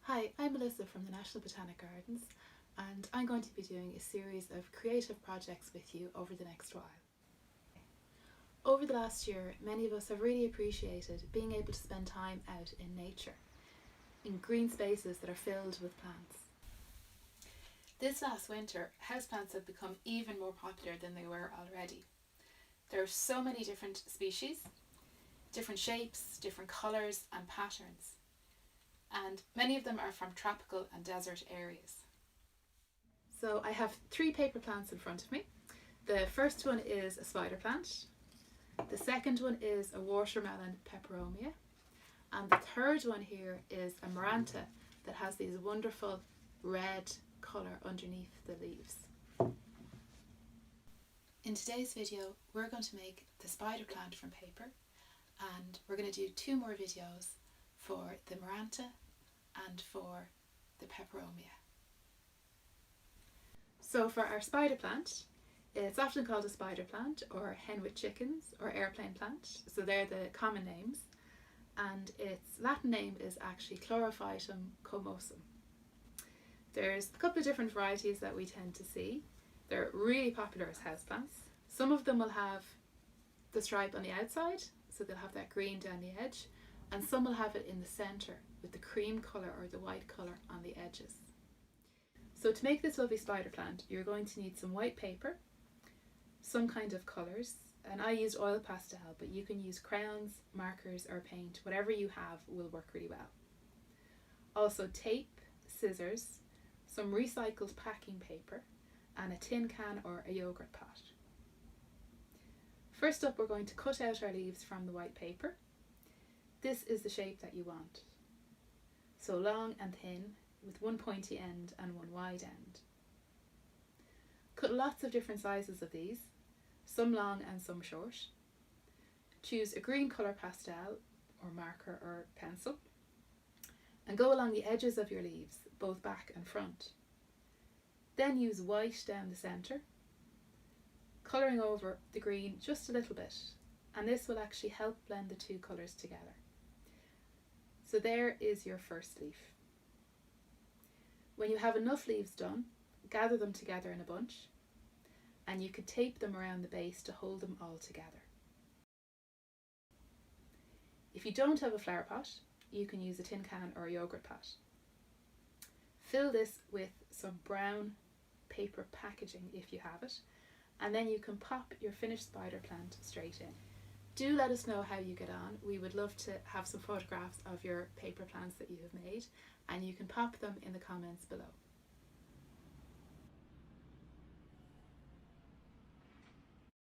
Hi, I'm Melissa from the National Botanic Gardens, and I'm going to be doing a series of creative projects with you over the next while. Over the last year, many of us have really appreciated being able to spend time out in nature, in green spaces that are filled with plants. This last winter, houseplants have become even more popular than they were already. There are so many different species, different shapes, different colours and patterns, and many of them are from tropical and desert areas. So I have 3 paper plants in front of me. The first one is a spider plant, the second one is a watermelon peperomia, and the third one here is a maranta that has these wonderful red colour underneath the leaves. In today's video we're going to make the spider plant from paper, and we're going to do 2 more videos for the maranta and for the peperomia. So for our spider plant, it's often called a spider plant or hen with chickens or airplane plant, so they're the common names, and its Latin name is actually Chlorophytum comosum. There's a couple of different varieties that we tend to see. They're really popular as houseplants. Some of them will have the stripe on the outside, so they'll have that green down the edge, and some will have it in the centre with the cream colour or the white colour on the edges. So to make this lovely spider plant, you're going to need some white paper, some kind of colours, and I used oil pastel, but you can use crayons, markers or paint. Whatever you have will work really well. Also tape, scissors, some recycled packing paper and a tin can or a yogurt pot. First up, we're going to cut out our leaves from the white paper. This is the shape that you want. So long and thin, with one pointy end and one wide end. Cut lots of different sizes of these, some long and some short. Choose a green colour pastel or marker or pencil and go along the edges of your leaves, both back and front. Then use white down the centre, colouring over the green just a little bit, and this will actually help blend the 2 colours together. So there is your first leaf. When you have enough leaves done, gather them together in a bunch, and you could tape them around the base to hold them all together. If you don't have a flower pot, you can use a tin can or a yogurt pot. Fill this with some brown paper packaging if you have it, and then you can pop your finished spider plant straight in. Do let us know how you get on. We would love to have some photographs of your paper plants that you have made, and you can pop them in the comments below.